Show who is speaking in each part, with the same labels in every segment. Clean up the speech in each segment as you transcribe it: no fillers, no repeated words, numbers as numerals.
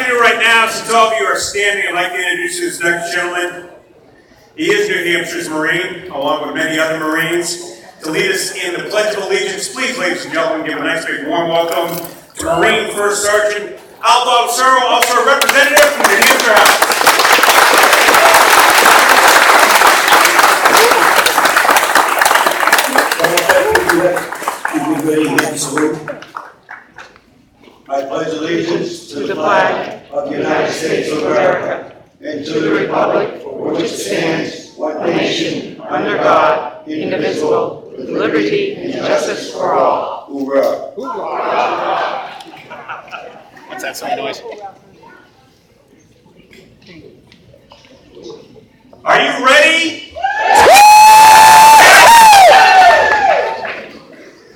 Speaker 1: do right now, since all of you are standing, I'd like to introduce you to this next gentleman. He is New Hampshire's Marine, along with many other Marines. To lead us in the Pledge of Allegiance, please, ladies and gentlemen, give a nice big warm welcome to Marine First Sergeant Baldassaro, also a representative from the New Hampshire House.
Speaker 2: I pledge allegiance to the flag of the United States of America and to the republic for which it stands, one nation, under God, indivisible, with liberty and justice for all. Hoorah! Hoorah!
Speaker 3: What's that song noise?
Speaker 1: Are you ready?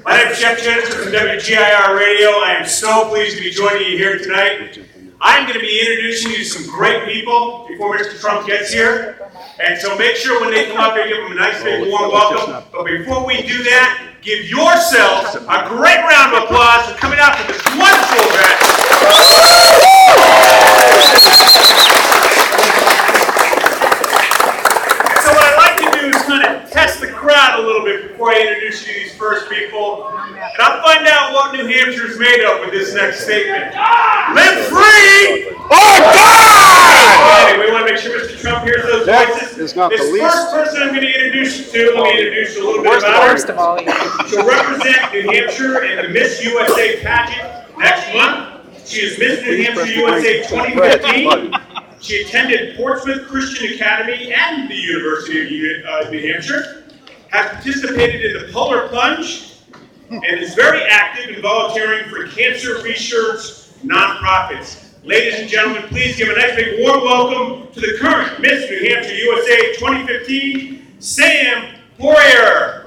Speaker 1: My name is Chidester from WGIR Radio. I am so pleased to be joining you here tonight. I'm going to be introducing you to some great people before Mr. Trump gets here. And so make sure when they come up here, give them a nice big warm welcome. But before we do that, give yourselves a great round of applause for coming out to this wonderful event. So what I'd like to do is kind of test the crowd a little bit before I introduce you to these first people. And I'll find out what New Hampshire is made of with this next statement. Live free or die! Anyway, we want to make sure Mr. Trump hears those voices. This first person I'm going to introduce you to, let me introduce you a little bit about her. She'll represent New Hampshire in the Miss USA pageant next month. She is Miss New Hampshire USA 2015. She attended Portsmouth Christian Academy and the University of New Hampshire, has participated in the Polar Plunge, and is very active in volunteering for cancer research nonprofits. Ladies and gentlemen, please give a nice big warm welcome to the current Miss New Hampshire USA 2015, Sam Poirier.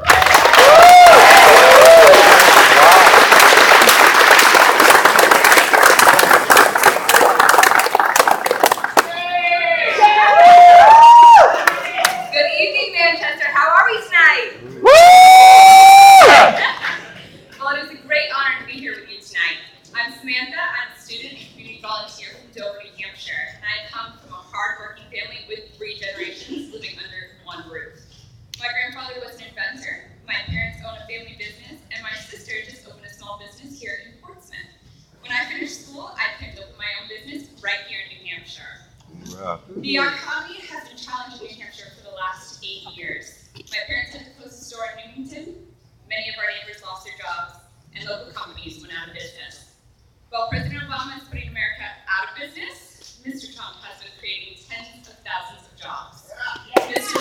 Speaker 4: The economy has been challenging New Hampshire for the last 8 years. My parents had to close a store in Newington, many of our neighbors lost their jobs, and local companies went out of business. While President Obama is putting America out of business, Mr. Trump has been creating tens of thousands of jobs. Mr.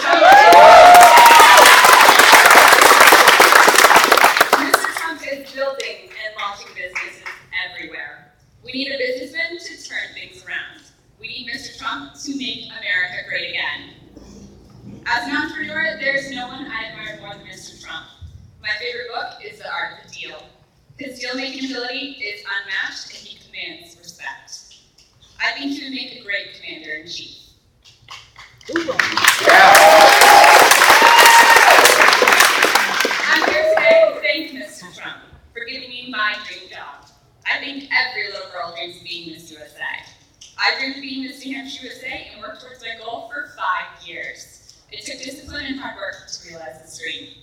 Speaker 4: Trump is building and launching businesses everywhere. We need a businessman to turn things around. We need Mr. Trump to make America great again. As an entrepreneur, there's no one I admire more than Mr. Trump. My favorite book is The Art of the Deal. His deal-making ability is unmatched and he commands respect. I think he would make a great commander-in-chief. I'm here today to thank Mr. Trump for giving me my dream job. I think every little girl dreams of being Miss USA. I dreamed of being Miss New Hampshire USA and worked towards my goal for 5 years. It took discipline and hard work to realize this dream.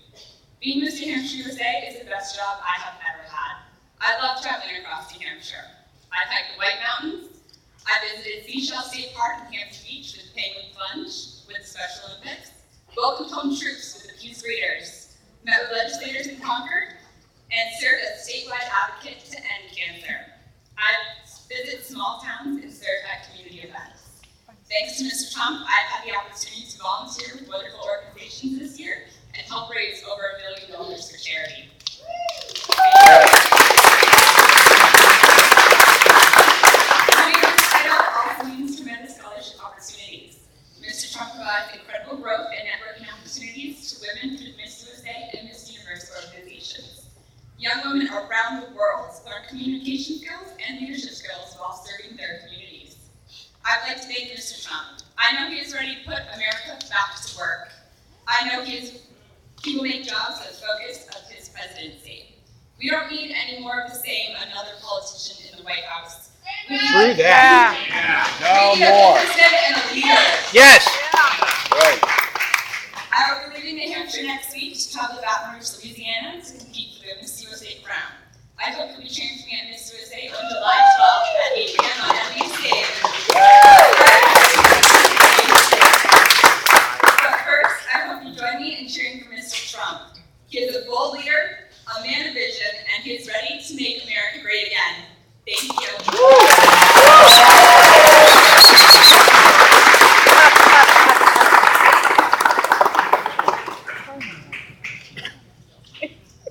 Speaker 4: Being Miss New Hampshire USA is the best job I have ever had. I love traveling across New Hampshire. I've hiked the White Mountains. I visited Seashell State Park and Hampton Beach with the Penguin Plunge with the Special Olympics, welcomed home troops with the Peace Readers, met with legislators in Concord, and served as statewide advocate to end cancer. I've visited small towns and served at community events. Thanks to Mr. Trump, I've had the opportunity to volunteer with wonderful organizations this year and help raise over $1 million for charity. Winning this title also means tremendous scholarship opportunities. Mr. Trump provides incredible growth and networking opportunities to women through Miss USA and Miss Universe organizations. Young women around the world learn communication skills and leadership skills while serving their communities. I'd like to thank Mr. Trump. I know he is ready to put America back to work. I know he will make jobs the focus of his presidency. We don't need any more of the same, another politician in the White House. We need
Speaker 3: No
Speaker 4: Really a
Speaker 3: more.
Speaker 4: businessman and a leader.
Speaker 3: Yes. Right.
Speaker 4: I will be leaving New Hampshire next week to travel to Baton Rouge, Louisiana to compete for the Miss USA crown. I hope you'll be cheering for me at Miss USA on July 12th at 8 p.m. on Emcee. But first, I hope you join me in cheering for Mr. Trump. He is a bold leader, a man of vision, and he is ready to make America great again. Thank you.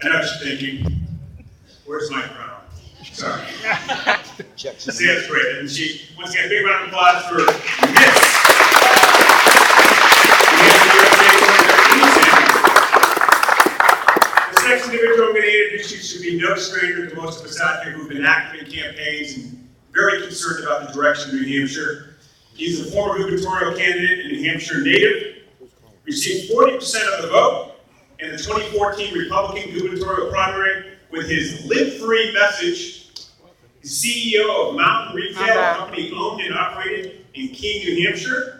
Speaker 1: I know what you're thinking. Where's my crown? Sorry. See, that's great. And she, once again, big round of applause for Miss. The next individual I'm going to introduce you should be no stranger to most of us out here who've been active in campaigns and very concerned about the direction of New Hampshire. He's a former gubernatorial candidate and New Hampshire native, received 40% of the vote in the 2014 Republican gubernatorial primary with his Live Free message. He's CEO of Mountain Retail, a company owned and operated in Keene, New Hampshire.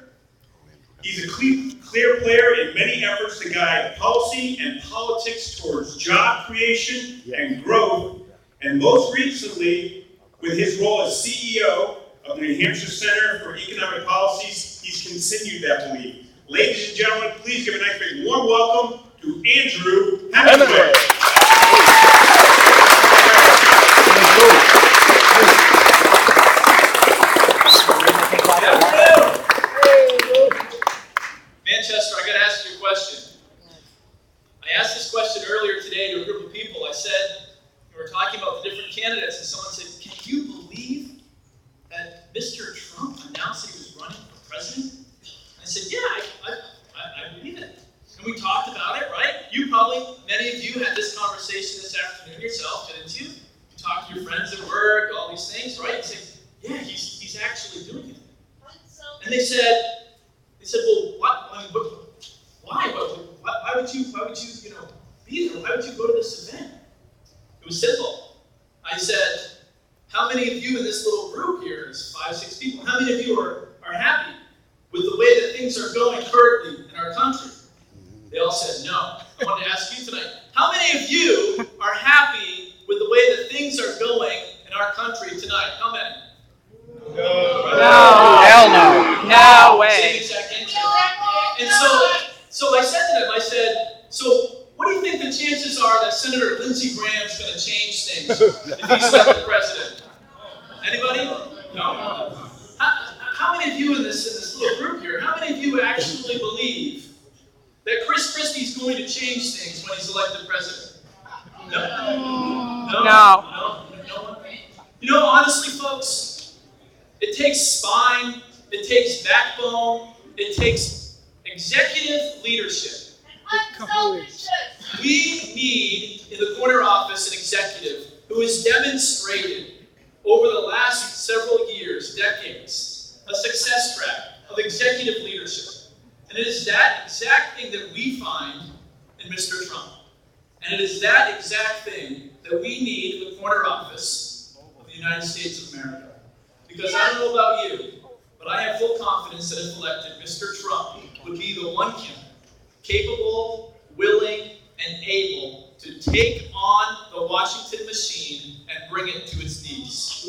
Speaker 1: He's a clear player in many efforts to guide policy and politics towards job creation and growth, and most recently, with his role as CEO of the New Hampshire Center for Economic Policies, he's continued that belief. Ladies and gentlemen, please give a nice big warm welcome to Andrew Hemingway.
Speaker 5: Manchester, I got to ask you a question. I asked this question earlier today to a group of people. I said, we were talking about the different candidates, and someone said, can you believe that Mr. Trump announced that he was running for president? I said, yeah, I believe it. And we talked about it, right? You probably, many of you had this conversation this afternoon yourself, didn't you? You talked to your friends at work, all these things, right? You say, yeah, he's actually doing it. And they said, well, why would you, be there? Why would you go to this event? It was simple. I said, how many of you in this little group here, there's 5, 6 people, how many of you are happy with the way that things are going currently in our country? They all said no. I wanted to ask you tonight, how many of you are happy with the way that things are going in our country tonight? How many?
Speaker 3: No. Hell no. No way.
Speaker 5: Same exact answer. And so I said to them, I said, so what do you think the chances are that Senator Lindsey Graham's going to change things if he's elected president? Anybody? No? How many of you in this little group here, how many of you actually believe that Chris Christie's going to change things when he's elected president? No. You know, honestly, folks, it takes spine, it takes backbone, it takes executive leadership. We need, in the corner office, an executive who has demonstrated over the last several years, decades, a success track of executive leadership. And it is that exact thing that we find in Mr. Trump. And it is that exact thing that we need in the corner office of the United States of America. Because I don't know about you, but I have full confidence that if elected, Mr. Trump would be the one candidate capable, willing, and able to take on the Washington machine and bring it to its knees.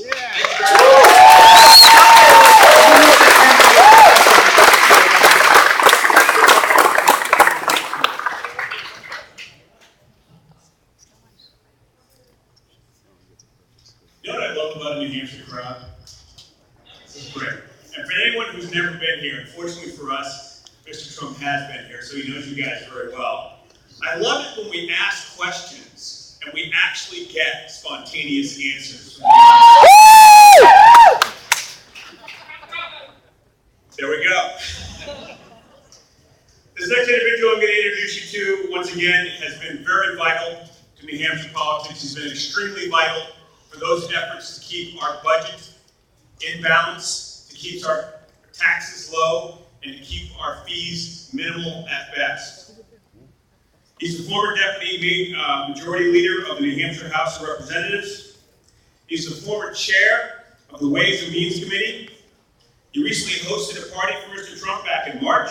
Speaker 1: You know what I love about a New Hampshire crowd? It's great. And for anyone who's never been here, unfortunately for us, Mr. Trump has been here, so he knows you guys very well. I love it when we ask questions and we actually get spontaneous answers from the audience. There we go. This next individual I'm going to introduce you to, once again, has been very vital to New Hampshire politics. He's been extremely vital for those efforts to keep our budget in balance, to keep our taxes low, and to keep our fees minimal at best. He's the former deputy majority leader of the New Hampshire House of Representatives. He's the former chair of the Ways and Means Committee. He recently hosted a party for Mr. Trump back in March.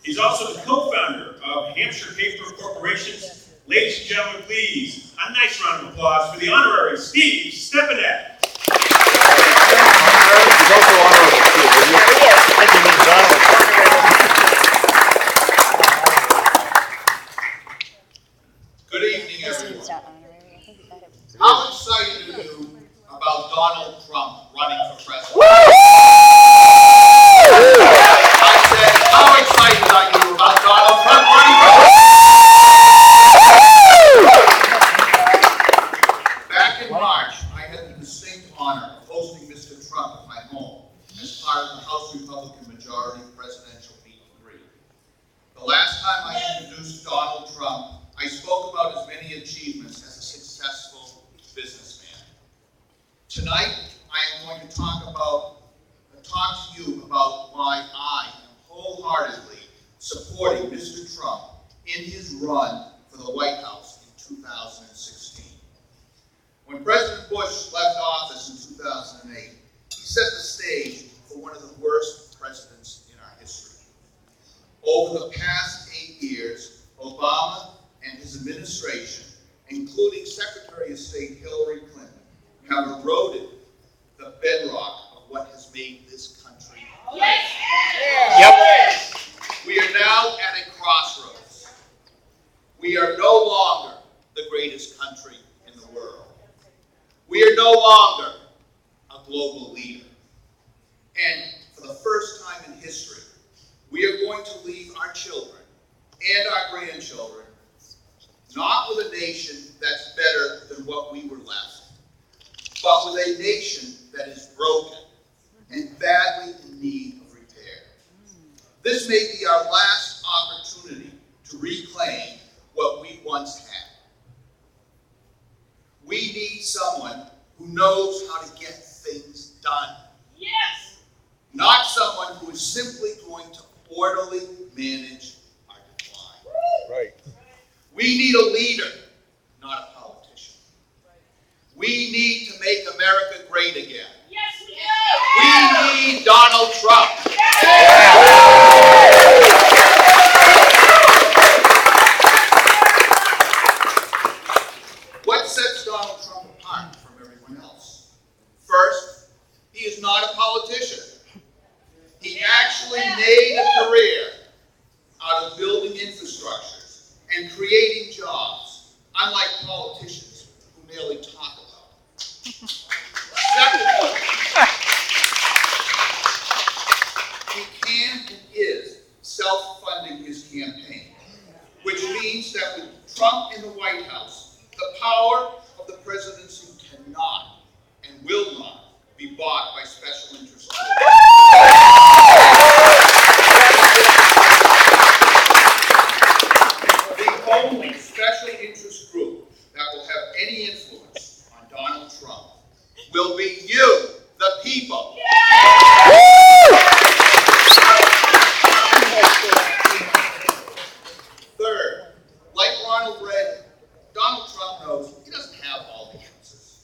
Speaker 1: He's also the co-founder of Hampshire Paper Corporations. Ladies and gentlemen, please, a nice round of applause for the honorary Steve Stepanak.
Speaker 3: He's also honorable too. Thank you, Mr. Donald.
Speaker 6: Good evening, everyone. How excited are you about Donald Trump running for president? I said, how excited are you about Donald Trump running for president? Back in March, I had the distinct honor of hosting Mr. Trump at my home as part of the House Republican majority presidential meet and greet. The last time I introduced Donald Trump, I spoke about his many achievements as a successful businessman. Tonight, I am going to talk to you about why I am wholeheartedly supporting Mr. Trump in his run for the White House in 2016. When President Bush left office in 2008, he set the stage for one of the worst presidents in our history. Over the past 8 years, Obama and his administration, including Secretary of State Hillary Clinton, have eroded the bedrock of what has made this country great.
Speaker 3: Yep.
Speaker 6: We are now at a crossroads. We are no longer the greatest country in the world. We are no longer a global leader. And for the first time in history, we are going to leave our children and our grandchildren not with a nation that's better than what we were left, but with a nation that is broken and badly in need of repair. This may be our last opportunity to reclaim what we once had. We need someone who knows how to get things done.
Speaker 4: Yes!
Speaker 6: Not someone who is simply going to orderly manage our decline.
Speaker 3: Right.
Speaker 6: We need a leader, not a politician. We need to make America great again.
Speaker 4: Yes, we do!
Speaker 6: We need Donald Trump. What sets Donald Trump apart from everyone else? First, he is not a politician. He actually made a career out of building infrastructures and creating jobs, unlike politicians who merely talk about it. Second, he can and is self-funding his campaign, which means that with Trump in the White House, the power of the presidency cannot and will not be bought by special interest groups. The only special interest group that will have any influence on Donald Trump will be you, the people. Third, like Ronald Reagan, Donald Trump knows he doesn't have all the answers.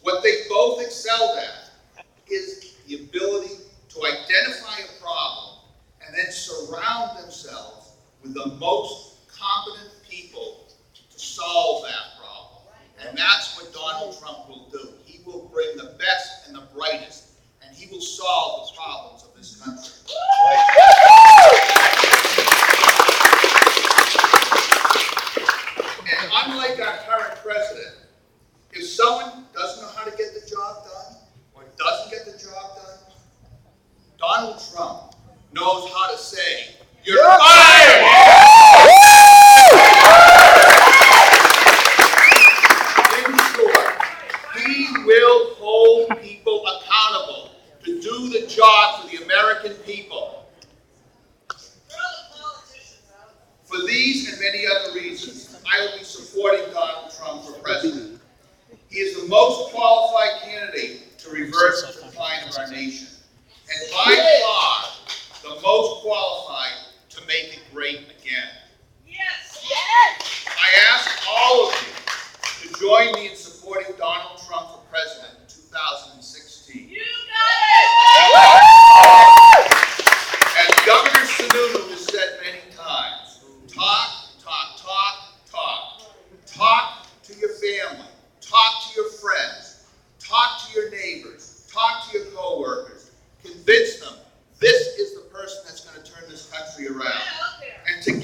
Speaker 6: What they both excelled at is the ability to identify a problem and then surround themselves with the most competent people to solve that problem. And that's what Donald Trump will do. He will bring the best and the brightest, and he will solve the problems of this country. And unlike our current president, if someone doesn't know how to get the job done, or doesn't get the job done, Donald Trump knows how to say, "You're fired!" In short, he will hold people accountable to do the job for the American people. For these and many other reasons, I will be supporting Donald Trump for president. He is the most qualified candidate to reverse the decline of our nation, and by far the most qualified to make it great again.
Speaker 4: Yes! Yes!
Speaker 6: I ask all of you to join me in supporting Donald Trump for president in 2016.
Speaker 4: You got it!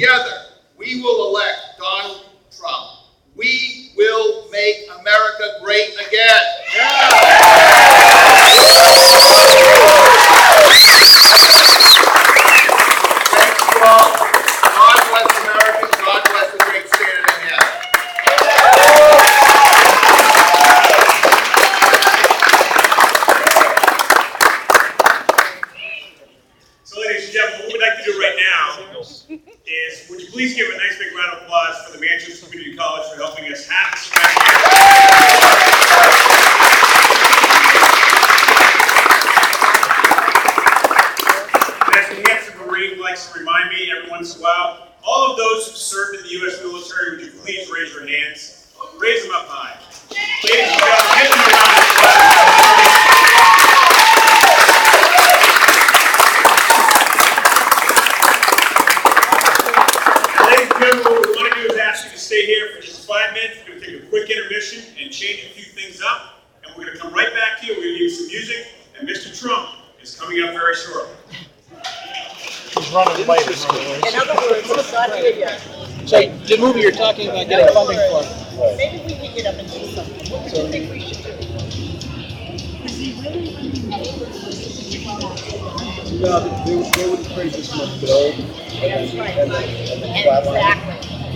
Speaker 6: Together, we will elect Donald Trump. We will make America great again. Thank you all. God bless America. God bless the great state of Indiana.
Speaker 1: So, ladies and gentlemen, what we'd like to do right now is, would you please give a nice big round of applause for the Manchester Community College for helping us have this event here. And as the Hampshire Marine likes to remind me every once in a while, all of those who served in the U.S. military, would you please raise your hands? Raise them up high. Ladies and gentlemen, give them a round of applause. Remember, what we want to do is ask you to stay here for just 5 minutes. We're going to take a quick intermission and change a few things up. And we're going to come right back to you. We're going to give you some music. And Mr. Trump is coming up very shortly.
Speaker 3: He's running late.
Speaker 7: In other words, it's not here yet.
Speaker 5: So the movie you're talking about getting funding for.
Speaker 7: Maybe we can get up and do something. What do you think we should do?
Speaker 8: No, they would create this much build.
Speaker 7: That's right. And exactly.